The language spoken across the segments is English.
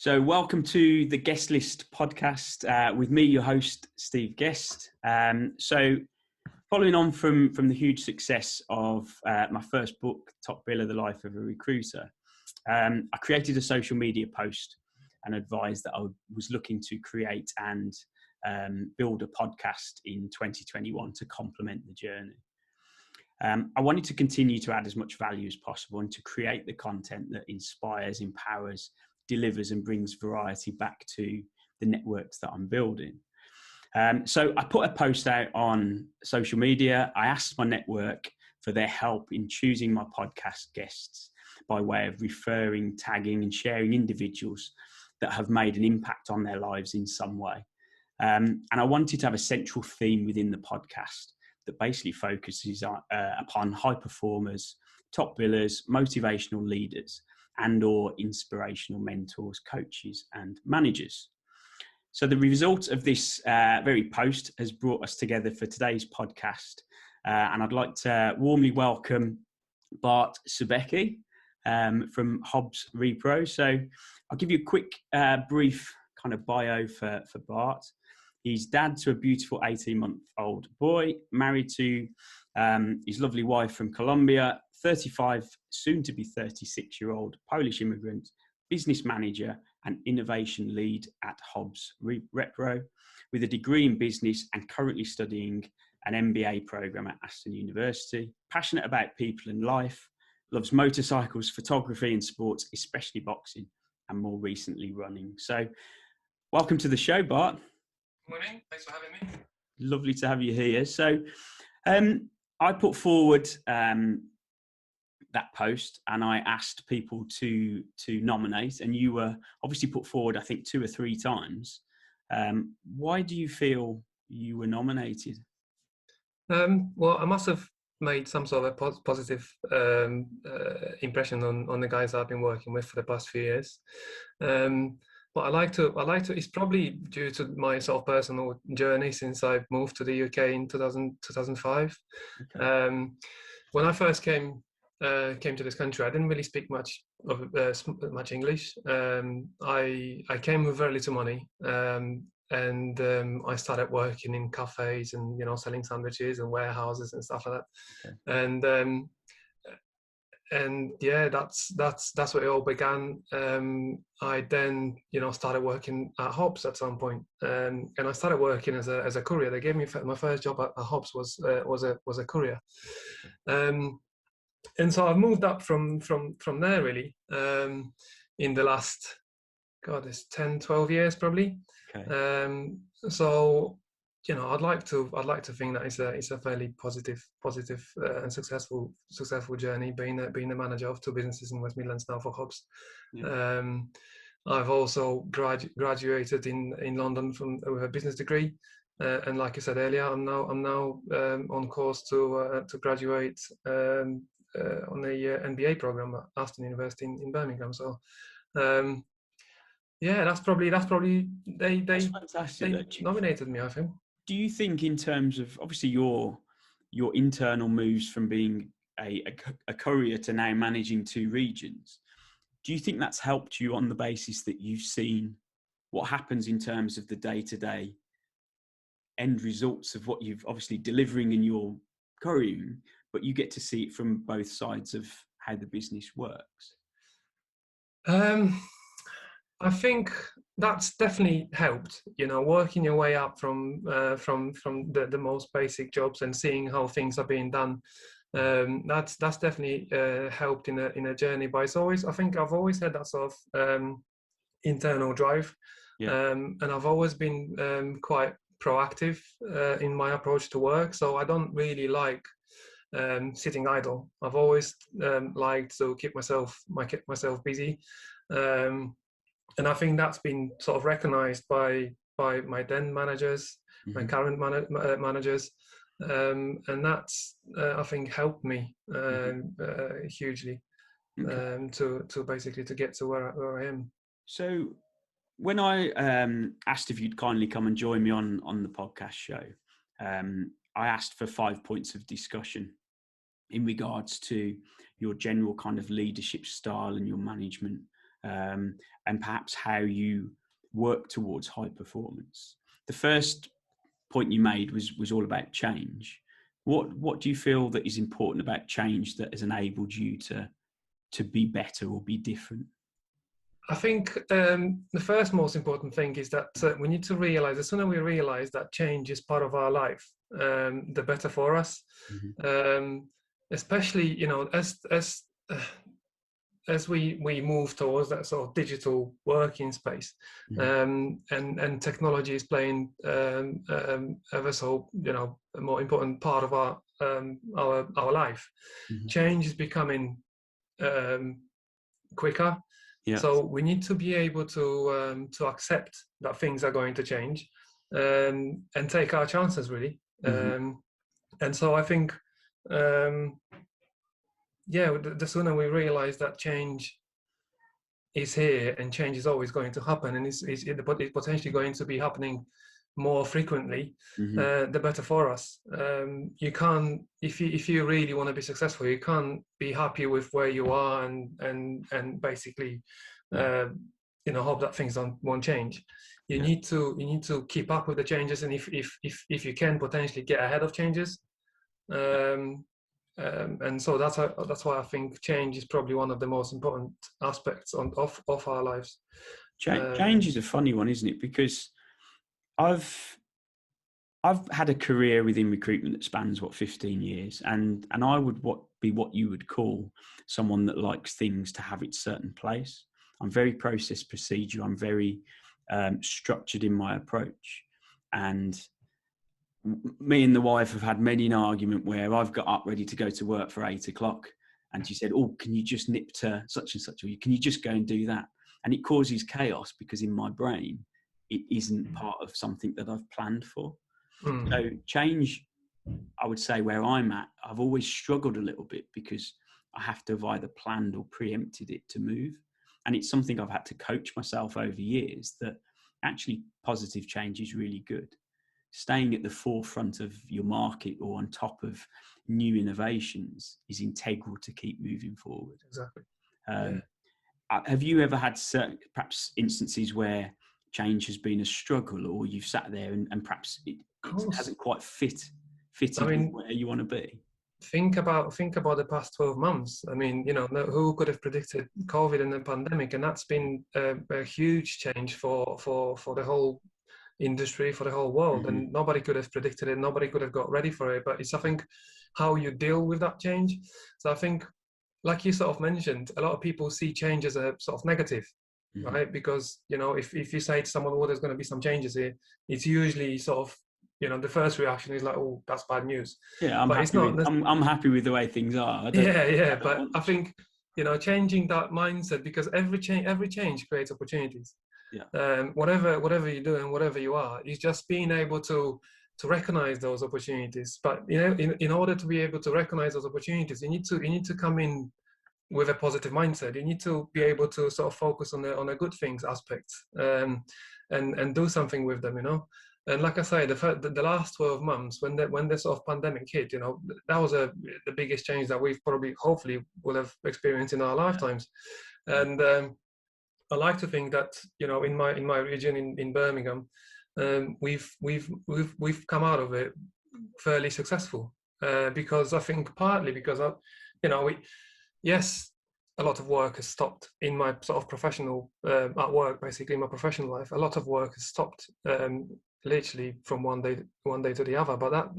So welcome to the Guest List podcast with me, your host, Steve Guest. So following on from the huge success of my first book, Top Biller, The Life of a Recruiter, I created a social media post and advised that I was looking to create and build a podcast in 2021 to complement the journey. I wanted to continue to add as much value as possible and to create the content that inspires, empowers, delivers and brings variety back to the networks that I'm building. So I put a post out on social media. I asked my network for their help in choosing my podcast guests by way of referring, tagging and sharing individuals that have made an impact on their lives in some way. And I wanted to have a central theme within the podcast that basically focuses upon high performers, top billers, motivational leaders, and or inspirational mentors, coaches and managers. So the result of this very post has brought us together for today's podcast. And I'd like to warmly welcome Bart Sobiecki from Hobs Repro. So I'll give you a quick, brief kind of bio for Bart. He's dad to a beautiful 18-month-old boy, married to his lovely wife from Colombia, 35, soon to be 36-year-old Polish immigrant, business manager and innovation lead at Hobs Repro, with a degree in business and currently studying an MBA program at Aston University. Passionate about people and life, loves motorcycles, photography and sports, especially boxing, and more recently running. So welcome to the show, Bart. Morning, thanks for having me. Lovely to have you here. So I put forward that post and I asked people to nominate, and you were obviously put forward, I think 2 or 3 times. Why do you feel you were nominated? Well, I must have made some sort of positive impression on the guys I've been working with for the past few years. But I like to, it's probably due to my sort of personal journey since I moved to the UK in 2005. Okay. When I first came to this country, I didn't really speak much English. I came with very little money, and I started working in cafes and selling sandwiches and warehouses and stuff like that. Okay. And yeah, that's where it all began. I then started working at Hobs at some point, and I started working as a courier. They gave me my first job at Hobs was a courier. And so I've moved up from there really in the last, it's 10-12 years probably. Okay. So I'd like to think that it's a fairly positive and successful journey being the manager of 2 businesses in West Midlands now for Hobs. Yeah. I've also graduated in London with a business degree. And like I said earlier, I'm now on course to graduate on the MBA program at Aston University in Birmingham. So yeah, that's probably they nominated me, I think. Do you think, in terms of obviously your internal moves from being a courier to now managing 2 regions, do you think that's helped you on the basis that you've seen what happens in terms of the day-to-day end results of what you've obviously delivering in your couriering, but you get to see it from both sides of how the business works? I think that's definitely helped, working your way up from the most basic jobs and seeing how things are being done. That's definitely helped in a journey. But I think I've always had that sort of internal drive. Yeah. And I've always been quite proactive in my approach to work. So I don't really like sitting idle. I've always liked to keep myself busy. And I think that's been sort of recognised by my then managers, my current managers, and that's I think helped me hugely to basically to get to where I am. So when I asked if you'd kindly come and join me on the podcast show, I asked for 5 points of discussion in regards to your general kind of leadership style and your management and perhaps how you work towards high performance. The first point you made was all about change. What do you feel that is important about change that has enabled you to be better or be different? I think the first most important thing is that we need to realize, the sooner we realize that change is part of our life, the better for us. Especially, as we move towards that sort of digital working space, and technology is playing ever so a more important part of our life. Change is becoming quicker. Yeah. So we need to be able to accept that things are going to change, and take our chances, really. And so I think, the sooner we realize that change is here and change is always going to happen, and it's potentially going to be happening more frequently, the better for us. You can't, if you really want to be successful, you can't be happy with where you are and basically hope that things won't change. You need to keep up with the changes, and if you can, potentially get ahead of changes. And so that's why I think change is probably one of the most important aspects of our lives. Change is a funny one, isn't it? Because I've had a career within recruitment that spans 15 years, and I would be what you would call someone that likes things to have its certain place. I'm very process procedure. I'm very structured in my approach, and me and the wife have had many an argument where I've got up ready to go to work for 8 o'clock, and she said, "Oh, can you just nip to such and such, or can you just go and do that?" And it causes chaos because in my brain it isn't part of something that I've planned for. So change, I would say, where I'm at, I've always struggled a little bit because I have to have either planned or preempted it to move. And it's something I've had to coach myself over years, that actually positive change is really good. Staying at the forefront of your market or on top of new innovations is integral to keep moving forward. Exactly. Have you ever had certain, perhaps, instances where change has been a struggle, or you've sat there and perhaps it hasn't quite fitted with where you want to be? Think about the past 12 months. I mean, who could have predicted COVID and the pandemic? And that's been a huge change for the whole industry, for the whole world. And nobody could have predicted it. Nobody could have got ready for it. But it's, I think, how you deal with that change. So I think, like you sort of mentioned, a lot of people see change as a sort of negative, right? Because, if you say to someone, "Oh, there's going to be some changes here," it's usually sort of, the first reaction is like, "Oh, that's bad news." Yeah, I'm happy with the way things are. But I think, changing that mindset, because every change creates opportunities. Yeah. Whatever you do and whatever you are, is just being able to recognize those opportunities. But in order to be able to recognize those opportunities, you need to come in with a positive mindset. You need to be able to sort of focus on the good things aspects, and do something with them. And like I say, the last 12 months, when the sort of pandemic hit, that was the biggest change that we've hopefully will have experienced in our lifetimes. And I like to think that, in my region in Birmingham, we've come out of it fairly successful, because I think partly because yes, a lot of work has stopped in my sort of professional at work, basically in my professional life. A lot of work has stopped, literally from one day to the other. But that,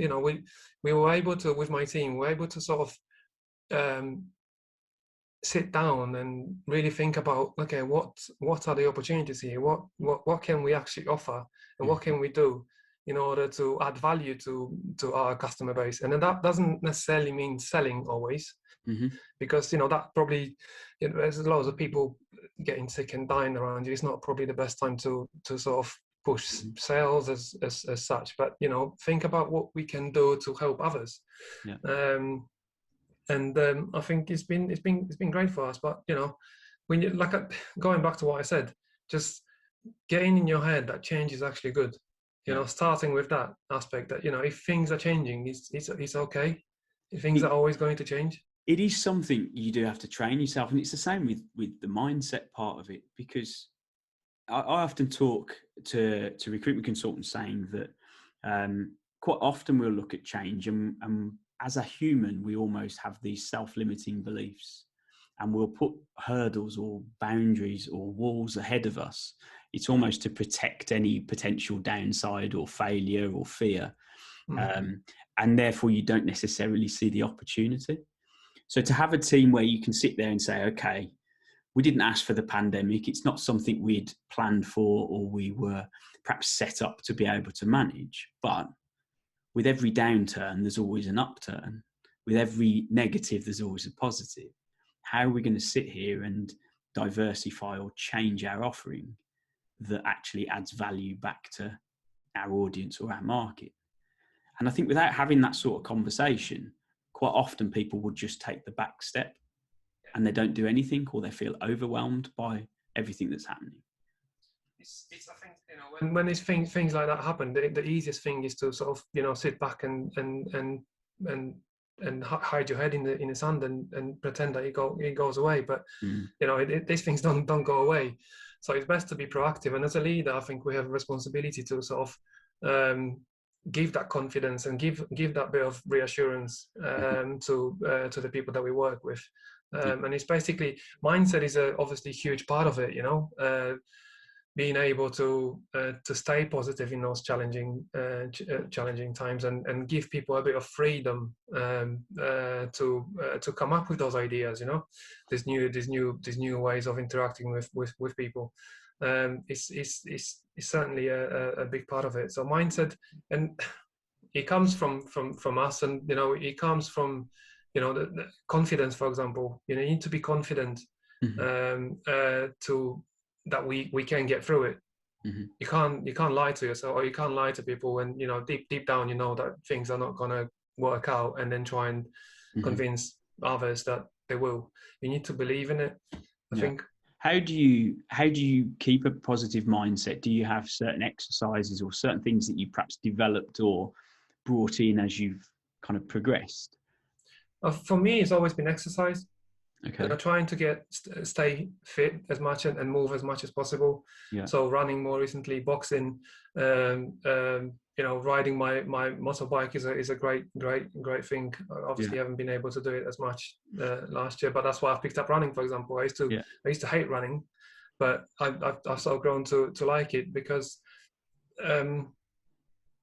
we were able to, with my team, we were able to sort of sit down and really think about, okay, what are the opportunities here? What can we actually offer, and what can we do in order to add value to our customer base? And then that doesn't necessarily mean selling always, because that probably, there's loads of people getting sick and dying around you. It's not probably the best time to sort of push sales as such, but think about what we can do to help others. And I think it's been great for us. But when you going back to what I said, just getting in your head that change is actually good. Starting with that aspect, that if things are changing, it's okay. If things are always going to change. it is something you do have to train yourself, and it's the same with the mindset part of it, because I often talk to recruitment consultants saying that quite often we'll look at change, and as a human, we almost have these self-limiting beliefs, and we'll put hurdles or boundaries or walls ahead of us. It's almost to protect any potential downside or failure or fear. And therefore you don't necessarily see the opportunity. So to have a team where you can sit there and say, okay, we didn't ask for the pandemic. It's not something we'd planned for or we were perhaps set up to be able to manage. But with every downturn, there's always an upturn. With every negative, there's always a positive. How are we going to sit here and diversify or change our offering that actually adds value back to our audience or our market? And I think without having that sort of conversation, quite often people would just take the back step and they don't do anything, or they feel overwhelmed by everything that's happening. It's I think, you know, when these things like that happen, the easiest thing is to sort of, you know, sit back and hide your head in the sand and pretend that it goes away. But you know, these things don't go away. So it's best to be proactive. And as a leader, I think we have a responsibility to sort of give that confidence and give that bit of reassurance to the people that we work with. And it's basically, mindset is obviously a huge part of it, you know, being able to stay positive in those challenging times and give people a bit of freedom to come up with those ideas, you know, these new ways of interacting with people. It's certainly a big part of it. So mindset, and it comes from us, and you know, it comes from, you know, the confidence, for example. You know, you need to be confident to that we can get through it. You can't lie to yourself, or you can't lie to people when, you know, deep down you know that things are not gonna work out, and then try and convince others that they will. You need to believe in it, I think. How do you keep a positive mindset? Do you have certain exercises or certain things that you perhaps developed or brought in as you've kind of progressed? For me, it's always been exercise. Okay. You know, trying to stay fit as much and move as much as possible. Yeah. So running more recently, boxing, you know, riding my motorbike is a great thing. Obviously, I haven't been able to do it as much last year, but that's why I've picked up running. For example, I used to hate running, but I've sort of grown to like it, because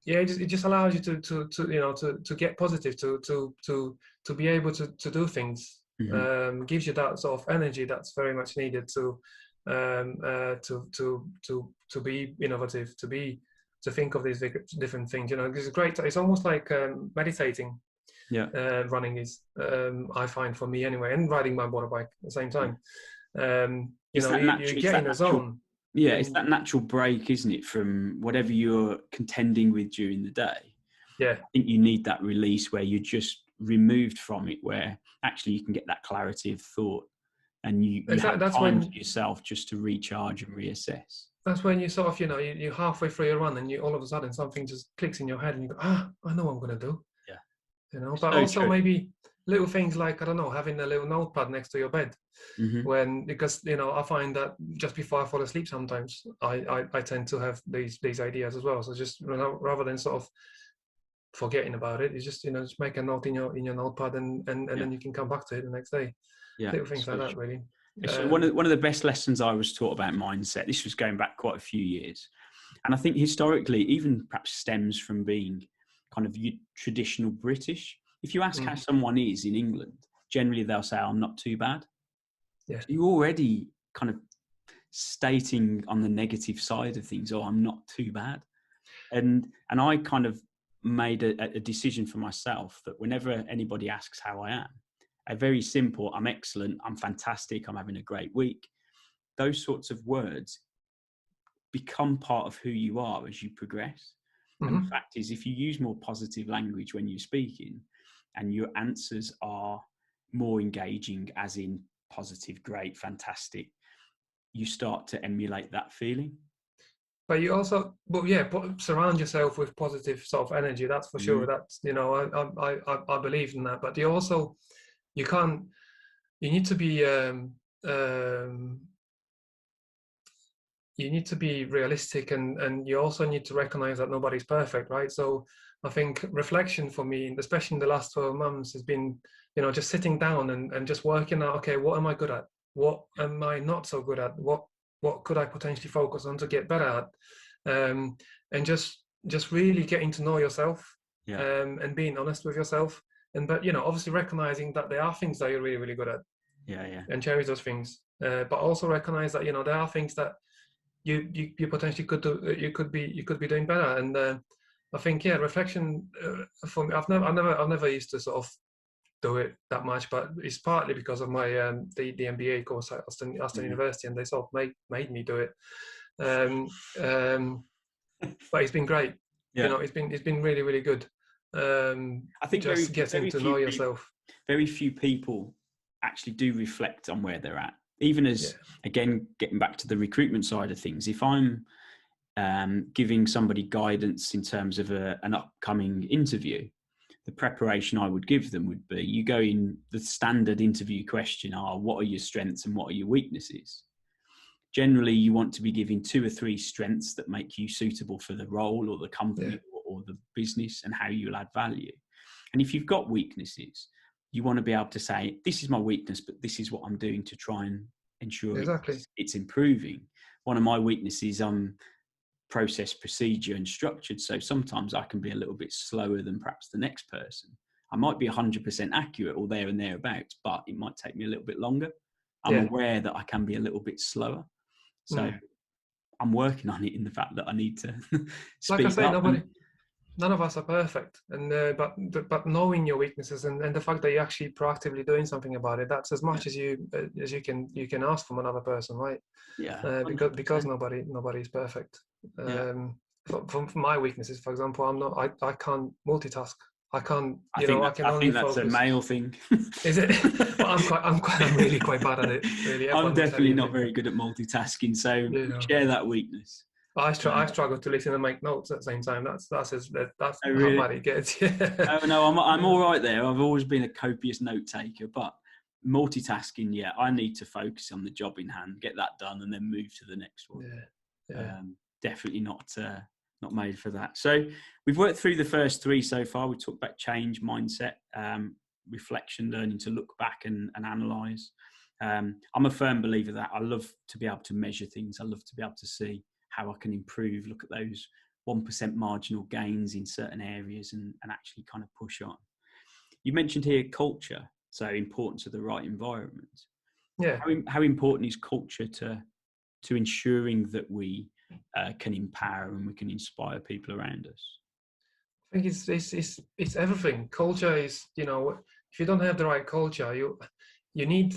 it just allows you to you know, to get positive, to be able to do things. Gives you that sort of energy that's very much needed to be innovative, to think of these different things. You know, it's great. It's almost like meditating. Running is, I find, for me anyway, and riding my motorbike at the same time. You know, you get in a zone. Yeah, it's that natural break, isn't it, from whatever you're contending with during the day. Yeah, I think you need that release where you're just removed from it, where actually you can get that clarity of thought, and you have time for yourself just to recharge and reassess. That's when you sort of, you know, you're halfway through your run, and you all of a sudden something just clicks in your head, and you go, I know what I'm going to do. Yeah. You know, but also maybe little things like, I don't know, having a little notepad next to your bed. Because, you know, I find that just before I fall asleep sometimes, I tend to have these ideas as well. So just, you know, rather than sort of forgetting about it, you just, you know, just make a note in your notepad, and then you can come back to it the next day. Little things like that, really. So one of the best lessons I was taught about mindset, this was going back quite a few years, and I think historically even perhaps stems from being kind of traditional British. If you ask how someone is in England, generally they'll say, I'm not too bad. Yeah. So you're already kind of stating on the negative side of things, oh, I'm not too bad. And I kind of made a decision for myself that whenever anybody asks how I am, a very simple, I'm excellent, I'm fantastic, I'm having a great week. Those sorts of words become part of who you are as you progress. And the fact is, if you use more positive language when you're speaking, and your answers are more engaging, as in positive, great, fantastic, you start to emulate that feeling. But you also, surround yourself with positive sort of energy. That's for sure. That's, you know, I believe in that. But you also, you can't. You need to be um, you need to be realistic, and you also need to recognize that nobody's perfect, right? So I think reflection for me, especially in the last 12 months, has been, just sitting down and just working out, okay, what am I good at? What am I not so good at? What could I potentially focus on to get better at? And just really getting to know yourself, and being honest with yourself. But obviously recognizing that there are things that you're really, really good at. And cherish those things. But also recognize that, there are things that you potentially could do, you could be doing better. And I think, reflection, for me, I've never used to sort of do it that much, but it's partly because of my the MBA course at Aston University, and they sort of made me do it. But it's been great. It's been really, really good. I think just getting to know yourself. Very few people actually do reflect on where they're at. Even as, again, getting back to the recruitment side of things, if I'm giving somebody guidance in terms of an upcoming interview, the preparation I would give them would be, you go in, the standard interview question are, what are your strengths and what are your weaknesses? Generally, you want to be giving 2 or 3 strengths that make you suitable for the role or the company or the business, and how you'll add value. And if you've got weaknesses, you want to be able to say, this is my weakness, but this is what I'm doing to try and ensure it's improving. One of my weaknesses, process, procedure and structured. So sometimes I can be a little bit slower than perhaps the next person. I might be 100% accurate or there and thereabouts, but it might take me a little bit longer. I'm aware that I can be a little bit slower. So I'm working on it, in the fact that I need to speak like I say, up. None of us are perfect, and but knowing your weaknesses and the fact that you're actually proactively doing something about it, that's as much as you can ask from another person, right? Because nobody's perfect. From my weaknesses, for example, I can't multitask. I can't, I can only focus. That's a male thing. Is it? Well, I'm really quite bad at it. Really, I'm definitely not very good at multitasking, so share that weakness. I struggle to listen and make notes at the same time. That's how really? bad it gets. No, I'm all right there. I've always been a copious note taker, but multitasking, I need to focus on the job in hand, get that done, and then move to the next one. Definitely not made for that. So we've worked through the first 3 so far. We talked about change, mindset, reflection, learning to look back and analyse. I'm a firm believer that I love to be able to measure things. I love to be able to see how I can improve, look at those 1% marginal gains in certain areas and actually kind of push on. You mentioned here culture, so importance of the right environment. How important is culture to ensuring that we can empower and we can inspire people around us? I think it's everything. Culture is, if you don't have the right culture, you need.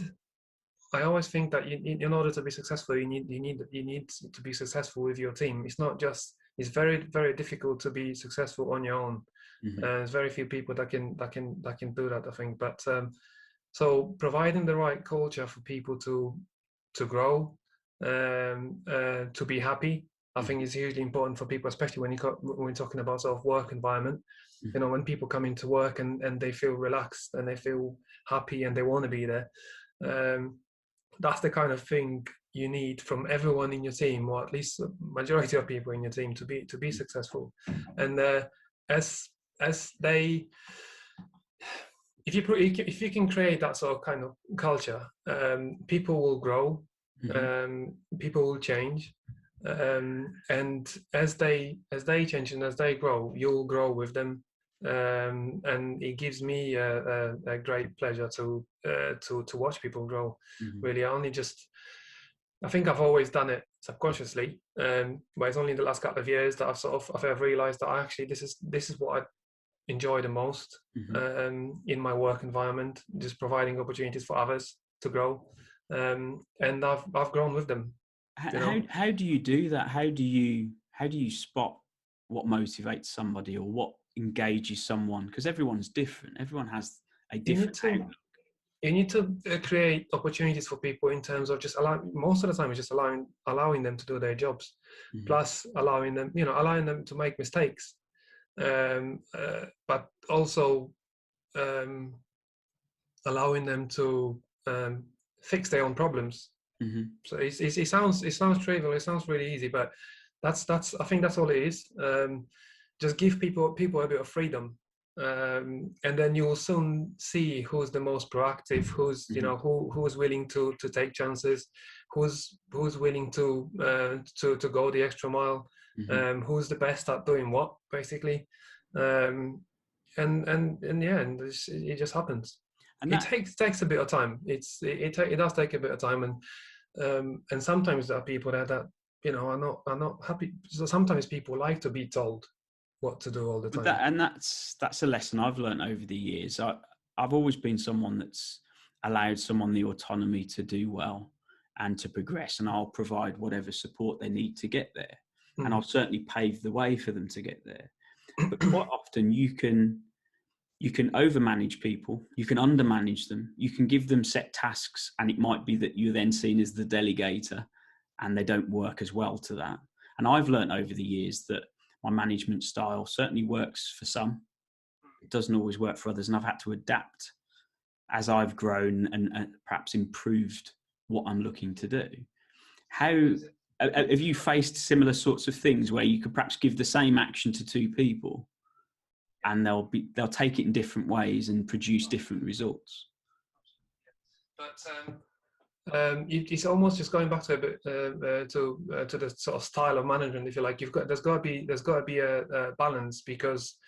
I always think that in order to be successful, you need to be successful with your team. It's very, very difficult to be successful on your own. There's very few people that can do that, I think. But so providing the right culture for people to grow, to be happy, I think is hugely important for people, especially when we're talking about sort of work environment. When people come into work and they feel relaxed and they feel happy and they want to be there. That's the kind of thing you need from everyone in your team, or at least the majority of people in your team, to be successful. And as they, if you can create that sort of kind of culture, people will grow, people will change, and as they change and as they grow, you'll grow with them. And it gives me a great pleasure to watch people grow. Really, I think I've always done it subconsciously, but it's only the last couple of years that I've realized that actually this is what I enjoy the most in my work environment, just providing opportunities for others to grow, and I've grown with them. How do you do that? How do you spot what motivates somebody or what engages someone? Because everyone's different. Everyone has a different outlook. You need to create opportunities for people in terms of just most of the time it's just allowing them to do their jobs, plus allowing them to make mistakes, but also allowing them to fix their own problems. Mm-hmm. So it sounds trivial, it sounds really easy, but that's I think that's all it is. Just give people a bit of freedom, and then you will soon see who's the most proactive, who's Mm-hmm. who's willing to take chances, who's willing to go the extra mile, Mm-hmm. who's the best at doing what, basically. And yeah, and it just happens. And It that, takes a bit of time. It does take a bit of time, and sometimes there are people that are not happy. So sometimes people like to be told what to do all the but time. that's a lesson I've learned over the years. I've always been someone that's allowed someone the autonomy to do well and to progress, and I'll provide whatever support they need to get there, and I'll certainly pave the way for them to get there. But quite often you can overmanage people, you can undermanage them, you can give them set tasks, and it might be that you're then seen as the delegator and they don't work as well to that. And I've learned over the years that my management style certainly works for some, it doesn't always work for others, and I've had to adapt as I've grown and perhaps improved what I'm looking to do. How have you faced similar sorts of things where you could perhaps give the same action to two people and they'll take it in different ways and produce different results? But it's almost just going back to a bit to the sort of style of management, if you like. There's got to be a balance, because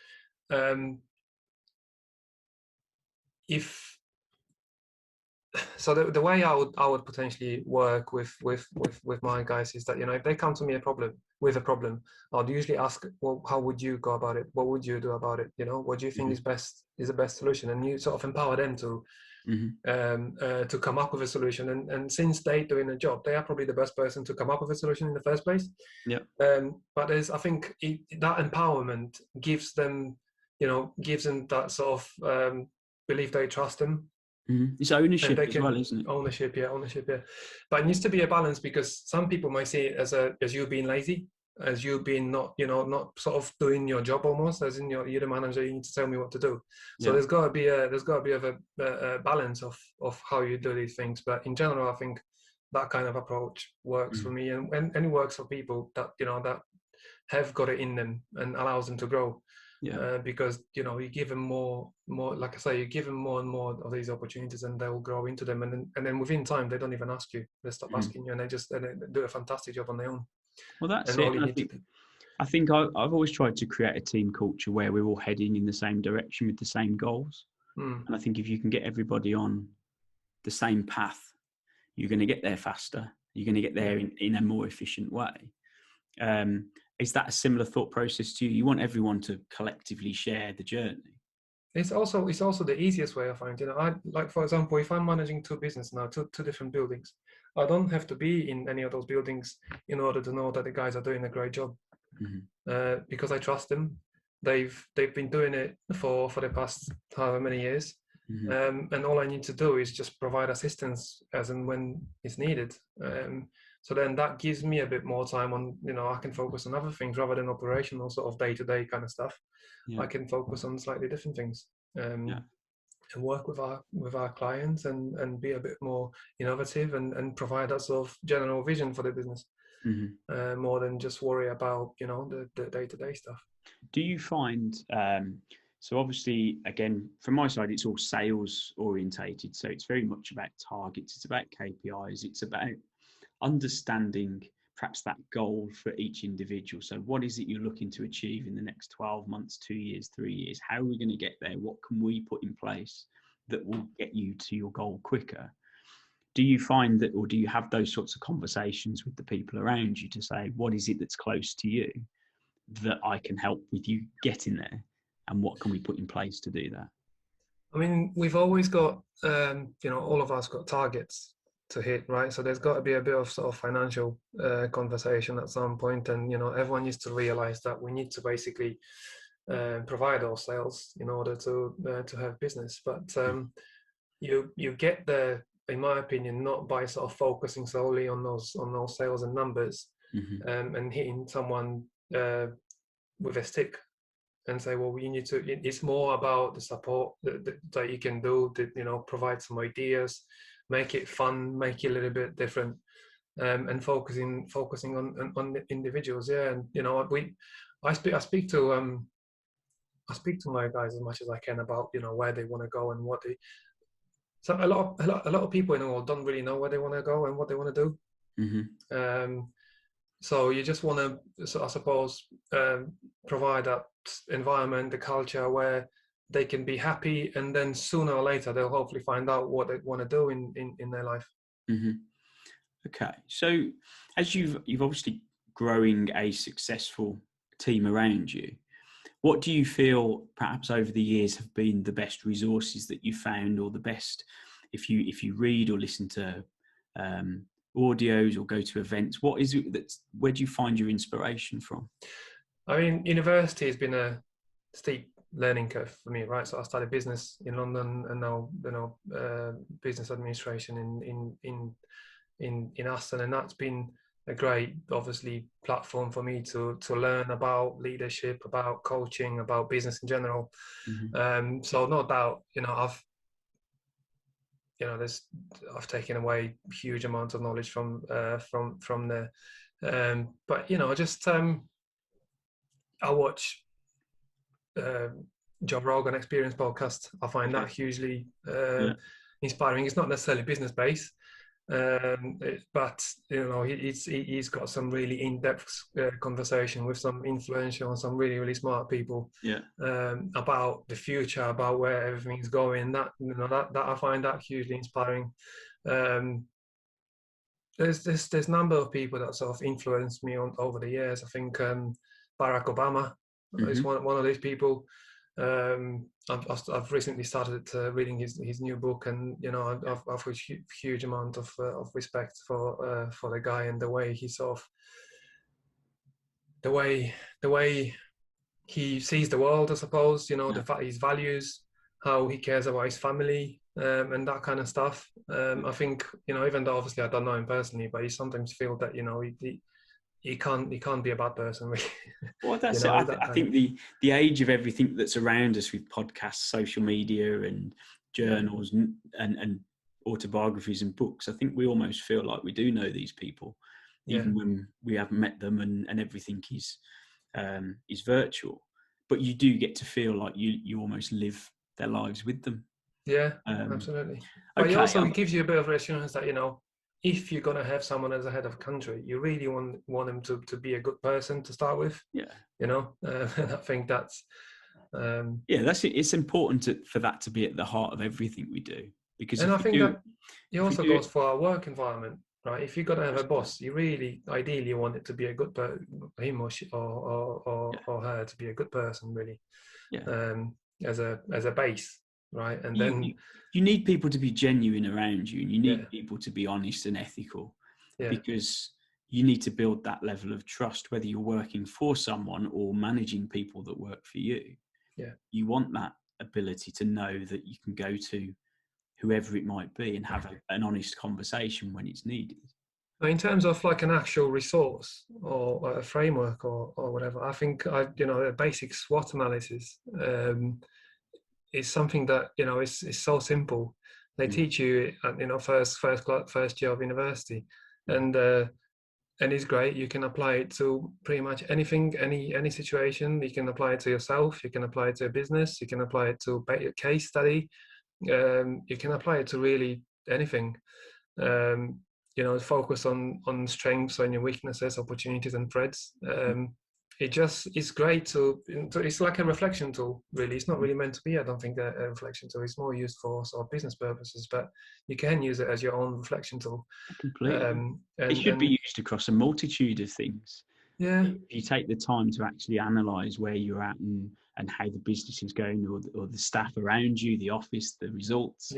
if so the way I would potentially work with my guys is that, if they come to me with a problem, I'd usually ask, well, how would you go about it? What would you do about it? What do you think is the best solution? And you sort of empower them to to come up with a solution. And since they're doing a job, they are probably the best person to come up with a solution in the first place. Yeah. But I think that empowerment gives them that sort of belief they trust them. It's ownership as well, isn't it? Ownership, yeah. But it needs to be a balance, because some people might see it as you being lazy, as you being not sort of doing your job, almost as in you're the manager, you need to tell me what to do. So Yeah. there's got to be a balance of how you do these things. But in general, I think that kind of approach works for me, and it works for people that that have got it in them and allows them to grow. Yeah. Because you give them more, like I say, you give them more and more of these opportunities, and they will grow into them, and then within time they don't even ask you, they stop asking you, and they do a fantastic job on their own. Well, that's And it. all you And need to do. I think I've always tried to create a team culture where we're all heading in the same direction with the same goals. And I think if you can get everybody on the same path, you're going to get there faster. You're going to get there in a more efficient way. Is that a similar thought process to you? You want everyone to collectively share the journey. It's also the easiest way, I find. I, like, for example, if I'm managing two businesses now, two different buildings, I don't have to be in any of those buildings in order to know that the guys are doing a great job, because I trust them. They've been doing it for the past however many years, and all I need to do is just provide assistance as and when it's needed. So then that gives me a bit more time on, I can focus on other things rather than operational sort of day-to-day kind of stuff. I can focus on slightly different things, and work with our clients and be a bit more innovative and provide that sort of general vision for the business, more than just worry about the day-to-day stuff. Do you find so obviously, again, from my side, it's all sales orientated, so it's very much about targets, it's about KPIs, it's about understanding perhaps that goal for each individual. So what is it you're looking to achieve in the next 12 months, 2 years, 3 years? How are we going to get there? What can we put in place that will get you to your goal quicker? Do you find that, or do you have those sorts of conversations with the people around you to say, what is it that's close to you that I can help with you getting there? And what can we put in place to do that? I mean, we've always got, all of us got targets to hit, right? So there's got to be a bit of sort of financial conversation at some point, and everyone needs to realize that we need to basically provide our sales in order to have business. But you get there, in my opinion, not by sort of focusing solely on those sales and numbers, and hitting someone with a stick. and say, well, you need to. It's more about the support that you can do. To, provide some ideas, make it fun, make it a little bit different, and focusing on the individuals. Yeah, and I speak to my guys as much as I can about where they want to go and what they. So a lot of people in the world don't really know where they want to go and what they want to do. Mm-hmm. So you just want to, so I suppose, provide that environment, the culture where they can be happy, and then sooner or later they'll hopefully find out what they want to do in their life. Mm-hmm. Okay, so as you've obviously growing a successful team around you, what do you feel perhaps over the years have been the best resources that you found, or the best, if you read or listen to audios or go to events, what is it where do you find your inspiration from? I mean, university has been a steep learning curve for me, right? So I studied business in London, and now business administration in Aston, and that's been a great, obviously, platform for me to learn about leadership, about coaching, about business in general. Mm-hmm. So no doubt, I've taken away huge amounts of knowledge from there. But I watch Joe Rogan Experience podcast. I find that hugely inspiring. It's not necessarily business based, but he's got some really in-depth conversation with some influential and some really smart people about the future, about where everything's going. That I find that hugely inspiring. There's a number of people that sort of influenced me over the years. I think Barack Obama is one of these people. I've recently started reading his new book, and I've a huge amount of respect for the guy, and the way he sort of the way he sees the world, I suppose. The fact his values, how he cares about his family, and that kind of stuff. I think even though obviously I don't know him personally, but you sometimes feel that he can't be a bad person, really. Well, that's it. I think the age of everything that's around us with podcasts, social media, and journals, and autobiographies and books, I think we almost feel like we do know these people, even when we haven't met them, and everything is virtual. But you do get to feel like you almost live their lives with them. Yeah, absolutely. But it also gives you a bit of reassurance that if you're going to have someone as a head of a country, you really want them to be a good person to start with. I think that's that's it. It's important for that to be at the heart of everything we do, because I think that it also goes for our work environment, right? If you're going to have a boss, you really ideally want it to be a good him or she or her to be a good person, really, as a base. Right, and then you need people to be genuine around you, and you need people to be honest and ethical, because you need to build that level of trust, whether you're working for someone or managing people that work for you. You want that ability to know that you can go to whoever it might be and have an honest conversation when it's needed. In terms of like an actual resource or a framework or whatever, I think a basic SWOT analysis is something that is so simple. They teach you at first year of university, and it's great. You can apply it to pretty much anything, any situation. You can apply it to yourself. You can apply it to a business. You can apply it to a case study. You can apply it to really anything. Focus on strengths and your weaknesses, opportunities and threats. It's great it's like a reflection tool, really. It's not really meant to be, I don't think, a reflection tool. It's more used for sort of business purposes, but you can use it as your own reflection tool. Completely. It should be used across a multitude of things. If you take the time to actually analyse where you're at and how the business is going, or the staff around you, the office, the results,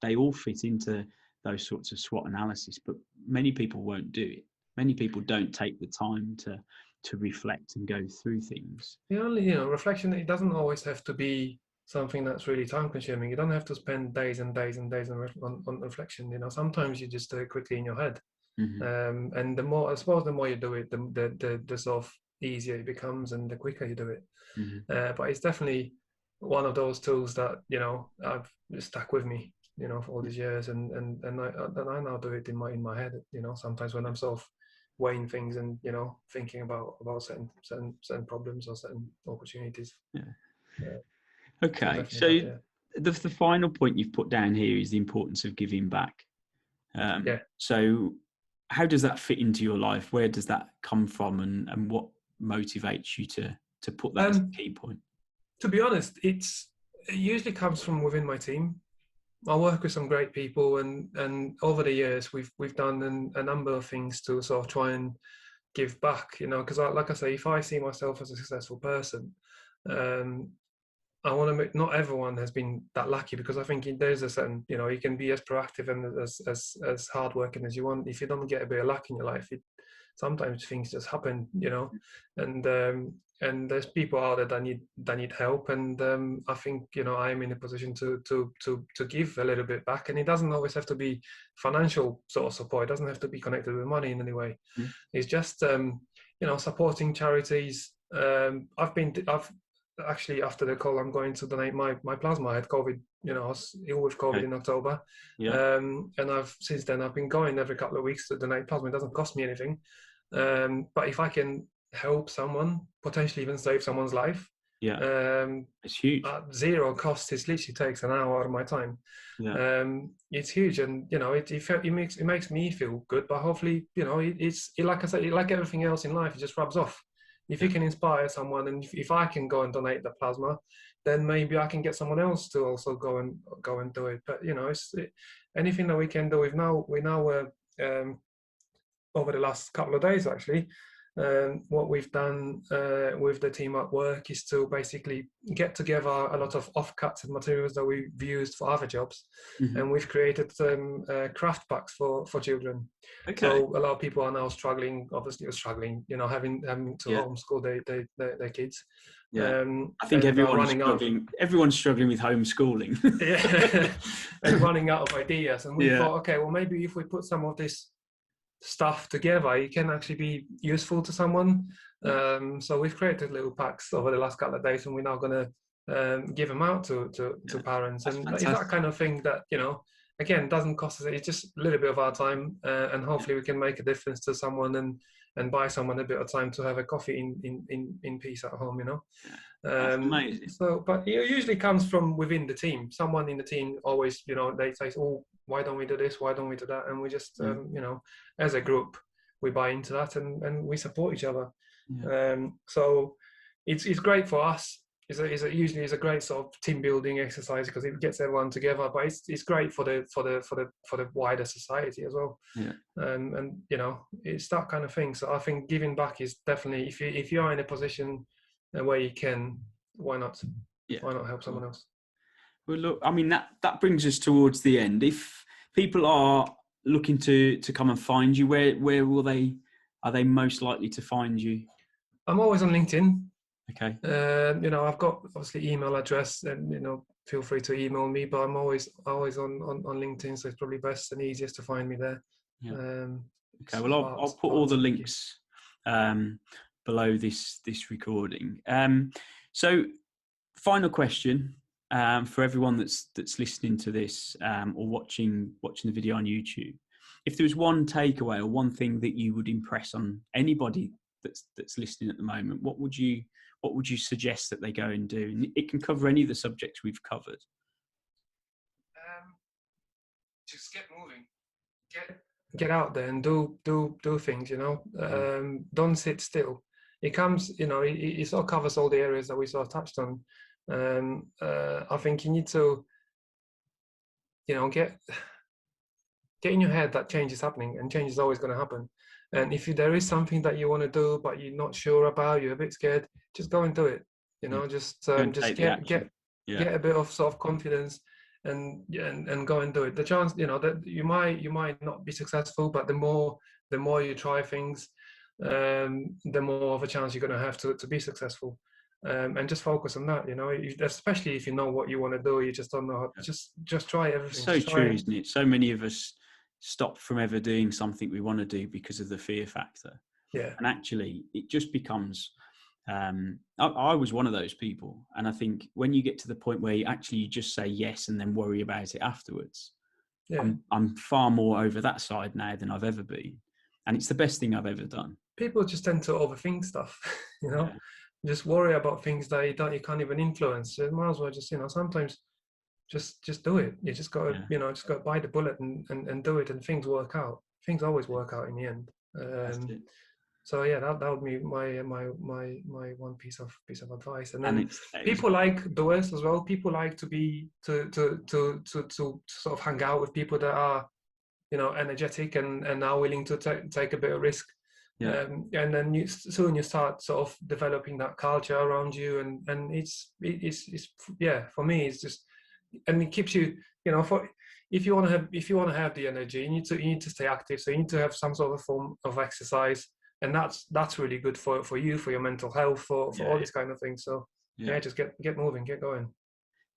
they all fit into those sorts of SWOT analysis. But many people won't do it. Many people don't take the time to reflect and go through things. The only reflection, it doesn't always have to be something that's really time consuming. You don't have to spend days and days and days on reflection. Sometimes you just do it quickly in your head. And the more you do it, the sort of easier it becomes and the quicker you do it. Mm-hmm. But it's definitely one of those tools that, you know, I've stuck with me, you know, for all these years, and I now do it in my head, you know, sometimes when I'm sort of weighing things and, you know, thinking about certain problems or certain opportunities. Yeah. So Okay. definitely So that, yeah. the final point you've put down here is the importance of giving back. Yeah. So how does that fit into your life? Where does that come from, and what motivates you to put that as a key point? To be honest, it usually comes from within my team. I work with some great people, and over the years we've done a number of things to sort of try and give back, you know, because like I say, if I see myself as a successful person, I want to make, not everyone has been that lucky, because I think there's a certain, you know, you can be as proactive and as hardworking as you want. If you don't get a bit of luck in your life, sometimes things just happen, you know, and there's people out there that need help, and I think, you know, I'm in a position to give a little bit back, and it doesn't always have to be financial sort of support. It doesn't have to be connected with money in any way. Mm. It's just you know, supporting charities. I've actually, after the call, I'm going to donate my plasma. I had COVID, you know, I was ill with COVID in October. Yeah. And since then I've been going every couple of weeks to donate plasma. It doesn't cost me anything. But if I can help someone, potentially even save someone's life, Yeah. It's huge. at zero cost, it literally takes an hour out of my time. Yeah. It's huge, and you know, it makes me feel good. But hopefully, you know, it's like I said, like everything else in life, it just rubs off. If you can inspire someone, and if I can go and donate the plasma, then maybe I can get someone else to also go and do it. But you know, anything that we can do. We now over the last couple of days, actually, what we've done with the team at work is to basically get together a lot of offcuts and materials that we've used for other jobs, and we've created craft packs for children. Okay. So a lot of people are now struggling, you know, having to homeschool their kids. Yeah. I think everyone's struggling. Everyone's struggling with homeschooling. Yeah, and running out of ideas. And we thought, okay, well, maybe if we put some of this stuff together, it can actually be useful to someone. So we've created little packs over the last couple of days, and we're now going to give them out to parents. And it's that kind of thing that, you know, again, doesn't cost us. It's just a little bit of our time, and hopefully we can make a difference to someone and buy someone a bit of time to have a coffee in peace at home, you know. That's amazing. So, but it usually comes from within the team. Someone in the team always, you know, they say, "Oh, why don't we do this? Why don't we do that?" And we just, you know, as a group, we buy into that, and we support each other. So it's great for us. Usually is a great sort of team building exercise, because it gets everyone together. But it's great for the wider society as well. And you know, it's that kind of thing. So I think giving back is definitely, if you are in a position where you can, why not? Why not help someone else? Well, look, I mean, that brings us towards the end. If people are looking to come and find you, where are they most likely to find you? I'm always on LinkedIn. Okay. You know, I've got obviously email address, and you know, feel free to email me. But I'm always on LinkedIn, so it's probably best and easiest to find me there. Okay. Well, I'll put all the links below this recording. So, final question for everyone that's listening to this or watching the video on YouTube. If there was one takeaway or one thing that you would impress on anybody that's listening at the moment, what would you suggest that they go and do? And it can cover any of the subjects we've covered. Just get moving. Get out there and do things, you know. Don't sit still. It comes, you know, it sort of covers all the areas that we sort of touched on. I think you need to, you know, get in your head that change is happening, and change is always going to happen. And if there is something that you want to do but you're not sure about, you're a bit scared, just go and do it. You know, just get a bit of sort of confidence, and go and do it. The chance, you know, that you might not be successful, but the more you try things, the more of a chance you're going to have to be successful. And just focus on that, you know, especially if you know what you want to do, you just don't know. Just try everything. So true, isn't it? So many of us stop from ever doing something we want to do because of the fear factor. Yeah. And actually, it just becomes. I was one of those people, and I think when you get to the point where you just say yes and then worry about it afterwards, Yeah. I'm far more over that side now than I've ever been, and it's the best thing I've ever done. People just tend to overthink stuff, you know, Yeah. just worry about things that you can't even influence. So you might as well just, sometimes just do it. You just got to, Yeah. just got to bite the bullet and do it, and things work out. Things always work out in the end. That's it. So yeah, that would be my one piece of advice. And And then people like doers as well. People like to be to sort of hang out with people that are, energetic and are willing to take a bit of risk. Yeah. And then soon you start sort of developing that culture around you, and it's yeah, for me it's just, and it keeps you, for if you want to have the energy, you need to stay active. So you need to have some sort of form of exercise, and that's really good for you, for your mental health, for all these kind of things. So yeah, just get moving, get going.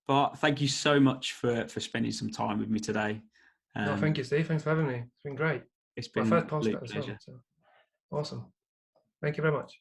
But thank you so much for spending some time with me today. No, thank you, Steve. Thanks for having me. It's been great. It's My been first an absolute podcast as well. pleasure. So awesome. Thank you very much.